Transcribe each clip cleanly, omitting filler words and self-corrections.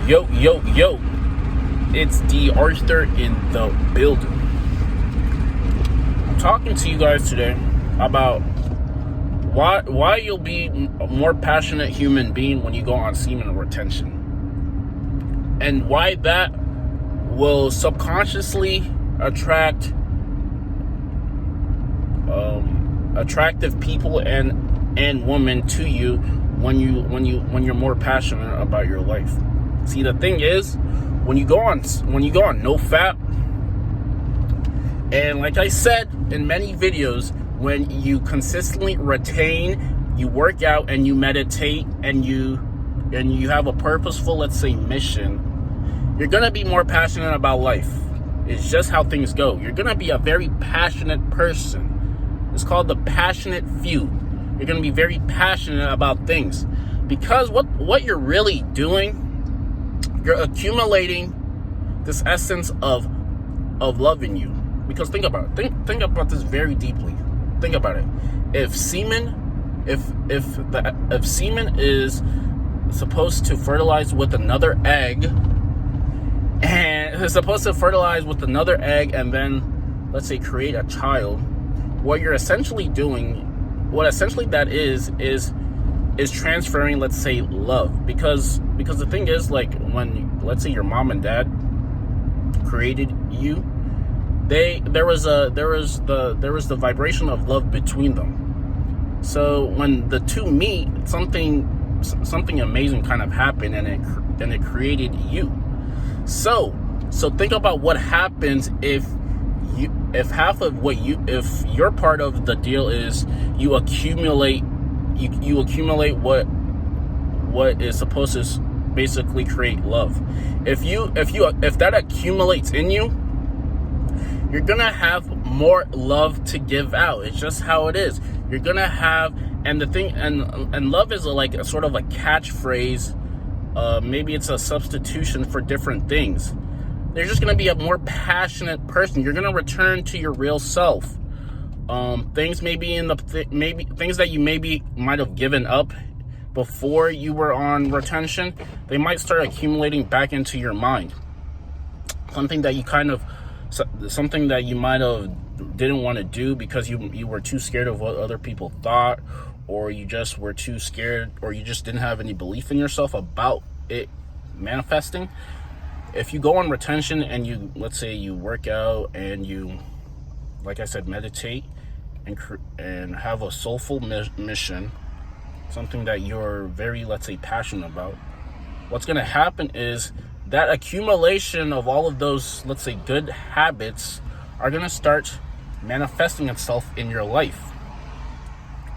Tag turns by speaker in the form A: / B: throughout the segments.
A: Yo, yo, yo. It's D.Arthur in the building. I'm talking to you guys today about why you'll be a more passionate human being when you go on semen retention. And why that will subconsciously attract attractive people and women to you when you're more passionate about your life. See, the thing is, when you go on no fap, and like I said in many videos, when you consistently retain, you work out and you meditate and you have a purposeful, let's say, mission, you're gonna be more passionate about life. It's just how things go. You're gonna be a very passionate person. It's called the passionate few. You're gonna be very passionate about things, because what you're really doing, you're accumulating this essence of loving you. Because think about it. Think about this very deeply. Think about it. If semen is supposed to fertilize with another egg, and it's supposed to fertilize with another egg and then, let's say, create a child, what you're essentially doing, what essentially that is transferring, let's say, love. Because the thing is, like, when, let's say, your mom and dad created you, there was the vibration of love between them. So when the two meet, something amazing kind of happened, and it created you. So think about what happens if your part of the deal is you accumulate what is supposed to basically create love. If that accumulates in you, you're gonna have more love to give out. It's just how it is. You're gonna have, and the thing, and love is like a sort of a catchphrase. Maybe it's a substitution for different things. You're just gonna be a more passionate person. You're gonna return to your real self. Things maybe things that you might have given up before you were on retention, they might start accumulating back into your mind. Something that you might have didn't want to do because you were too scared of what other people thought, or you just were too scared, or you just didn't have any belief in yourself about it manifesting. If you go on retention and let's say you work out and you, like I said, meditate and have a soulful mission, something that you're very, let's say, passionate about, what's going to happen is that accumulation of all of those, let's say, good habits are going to start manifesting itself in your life.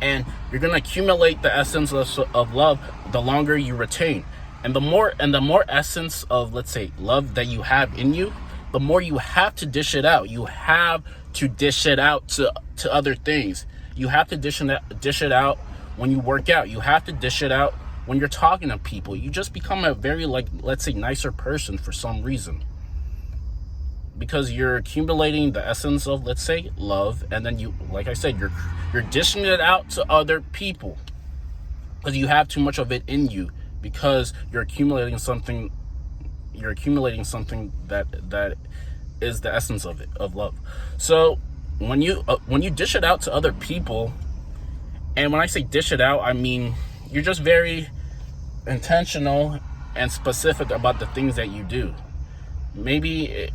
A: And you're going to accumulate the essence of love the longer you retain. And the more essence of, let's say, love that you have in you, the more you have to dish it out. You have to dish it out to other things. You have to dish it out when you work out. You have to dish it out when you're talking to people. You just become a very, like, let's say, nicer person for some reason, because you're accumulating the essence of, let's say, love, and then you, like I said, you're dishing it out to other people because you have too much of it in you, because you're accumulating something that is the essence of love. So when you dish it out to other people, and when I say dish it out, I mean you're just very intentional and specific about the things that you do. Maybe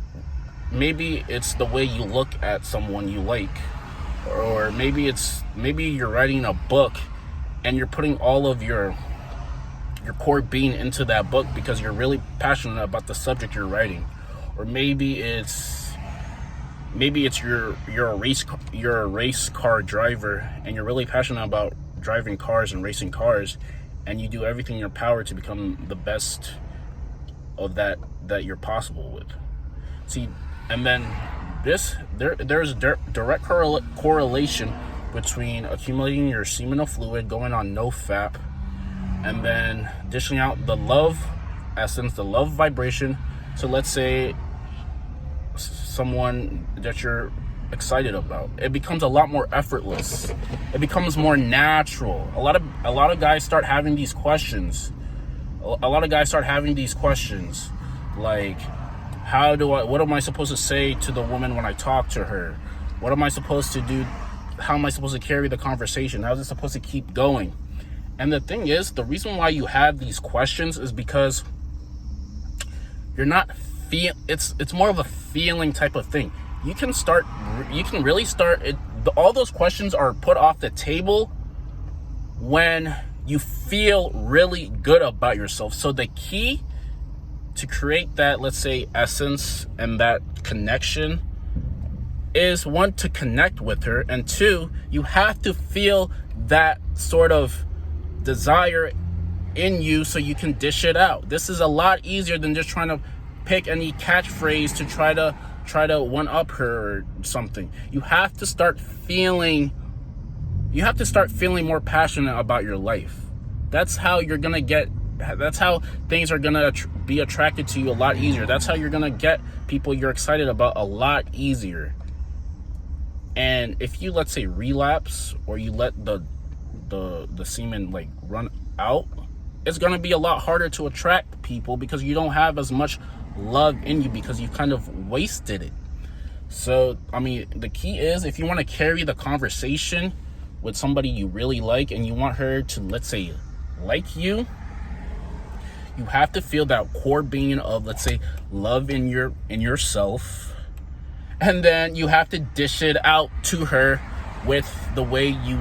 A: it's the way you look at someone you like, or maybe you're writing a book and you're putting all of your core being into that book because you're really passionate about the subject you're writing. Or maybe it's you're a race car driver and you're really passionate about driving cars and racing cars, and you do everything in your power to become the best of that you're possible with. See, and then there's direct correlation between accumulating your seminal fluid, going on no fap, and then dishing out the love essence, the love vibration. So let's say someone that you're excited about. It becomes a lot more effortless. It becomes more natural. A lot of guys start having these questions. a lot of guys start having these questions like, what am I supposed to say to the woman when I talk to her? What am I supposed to do? How am I supposed to carry the conversation? How is it supposed to keep going? And the thing is, the reason why you have these questions is because you're not it's more of a feeling type of thing. You can really start it. All those questions are put off the table when you feel really good about yourself. So the key to create that, let's say, essence and that connection is, one, to connect with her, and two, you have to feel that sort of desire in you so you can dish it out. This is a lot easier than just trying to pick any catchphrase to try to one up her or something. You have to start feeling more passionate about your life. That's how things are gonna be attracted to you a lot easier. That's how you're gonna get people you're excited about a lot easier. And if you, let's say, relapse, or you let the semen like run out, it's gonna be a lot harder to attract people because you don't have as much love in you, because you kind of wasted it. So, I mean, the key is, if you want to carry the conversation with somebody you really like, and you want her to, let's say, like you have to feel that core being of, let's say, love in yourself, and then you have to dish it out to her with the way you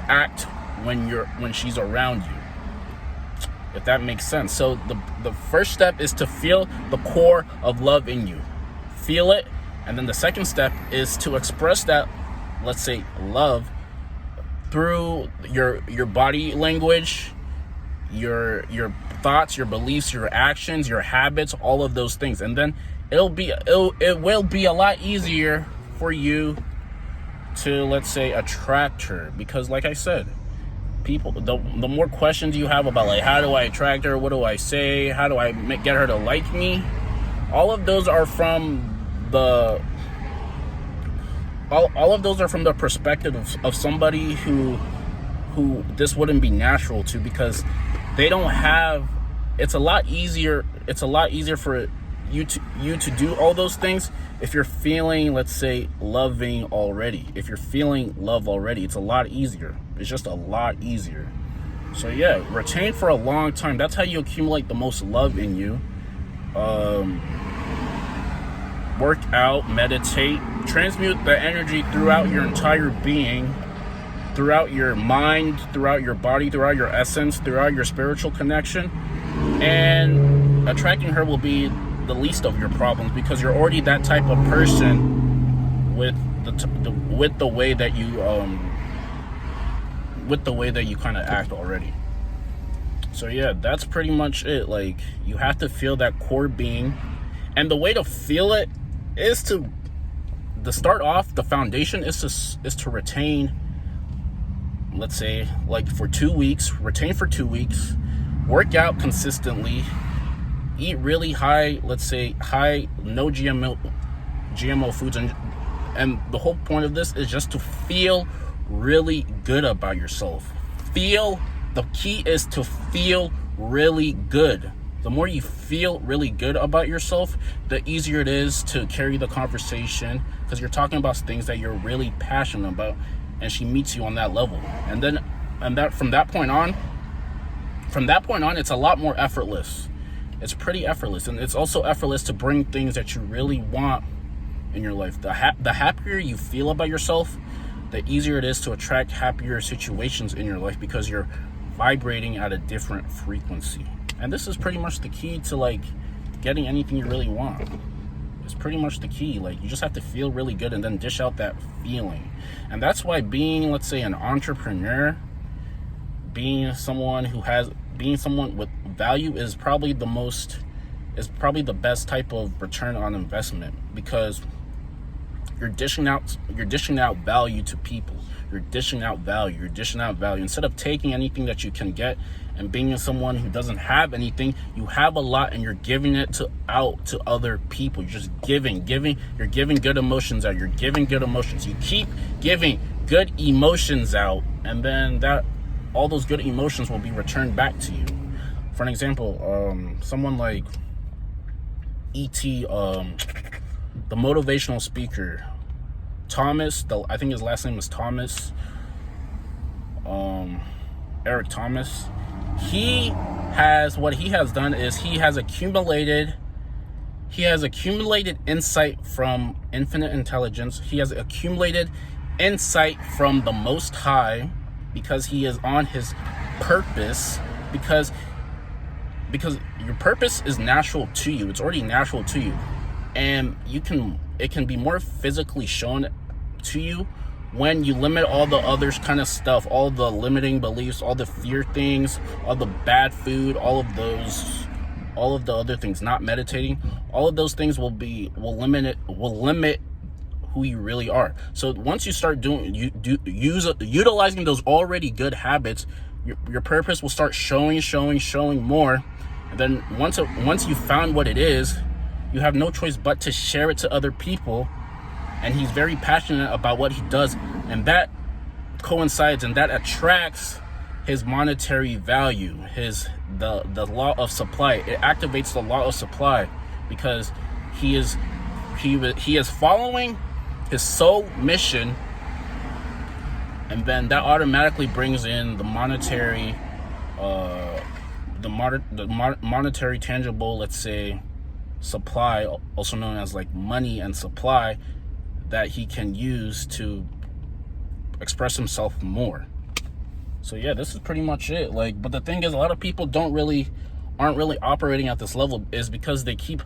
A: act when she's around you, if that makes sense. So the first step is to feel the core of love in you. Feel it. And then the second step is to express that, let's say, love through your body language, your thoughts, your beliefs, your actions, your habits, all of those things. And then it will be a lot easier for you to, let's say, attract her. Because like I said, people, the more questions you have about, like, how do I attract her, what do I say, how do I get her to like me, all of those are from all of those are from the perspective of somebody who this wouldn't be natural to, because they don't have, it's a lot easier for you to do all those things if you're feeling, let's say, loving already. If you're feeling love already, it's a lot easier. It's just a lot easier. So yeah, retain for a long time. That's how you accumulate the most love in you. Work out, meditate, transmute the energy throughout your entire being, throughout your mind, throughout your body, throughout your essence, throughout your spiritual connection, and attracting her will be the least of your problems, because you're already that type of person with the way that you kind of act already. So yeah, that's pretty much it. Like, you have to feel that core being, and the way to feel it is to start off, the foundation is to retain, let's say, like, for 2 weeks, work out consistently, eat really high, let's say, no GMO foods, and the whole point of this is just to feel really good about yourself. The key is to feel really good. The more you feel really good about yourself, the easier it is to carry the conversation, because you're talking about things that you're really passionate about, and she meets you on that level. And from that point on, it's a lot more effortless. It's pretty effortless, and it's also effortless to bring things that you really want in your life. The happier you feel about yourself, the easier it is to attract happier situations in your life, because you're vibrating at a different frequency. And this is pretty much the key to, like, getting anything you really want. It's pretty much the key. Like, you just have to feel really good and then dish out that feeling. And that's why being, let's say, an entrepreneur, being someone with value is probably the best type of return on investment, because you're dishing out value to people. You're dishing out value. Instead of taking anything that you can get and being someone who doesn't have anything, you have a lot and you're giving it out to other people. You're just giving. You're giving good emotions out. You keep giving good emotions out, and then all those good emotions will be returned back to you. For an example, someone like E.T., the motivational speaker, Thomas, I think his last name is Thomas, Eric Thomas. What he has done is he has accumulated insight from infinite intelligence. He has accumulated insight from the Most High, because he is on his purpose, because your purpose is natural to you. It's already natural to you, and it can be more physically shown to you when you limit all the others kind of stuff, all the limiting beliefs, all the fear things, all the bad food, all of the other things, not meditating. All of those things will limit who you really are. So once you start utilizing those already good habits, your purpose will start showing more. And then once you found what it is, you have no choice but to share it to other people. And he's very passionate about what he does, and that coincides and that attracts his monetary value, the law of supply. It activates the law of supply, because he is following his sole mission, and then that automatically brings in the monetary, monetary tangible, let's say, supply, also known as like money and supply, that he can use to express himself more. So yeah, this is pretty much it. But the thing is, a lot of people aren't really operating at this level, is because they keep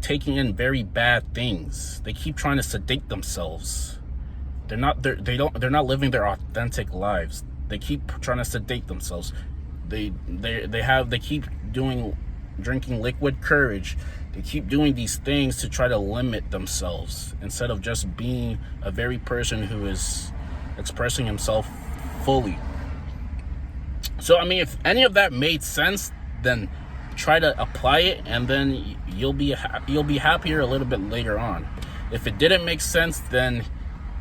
A: taking in very bad things. They keep trying to sedate themselves. They're not living their authentic lives. They keep trying to sedate themselves. They keep drinking liquid courage. They keep doing these things to try to limit themselves, instead of just being a very person who is expressing himself fully. So I mean, if any of that made sense, then try to apply it, and then you'll be happier a little bit later on. If it didn't make sense, then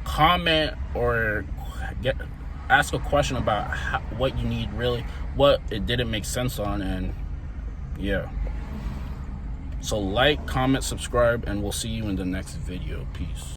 A: comment or ask a question about what you need, really, what it didn't make sense on. And yeah, so like, comment, subscribe, and we'll see you in the next video. Peace.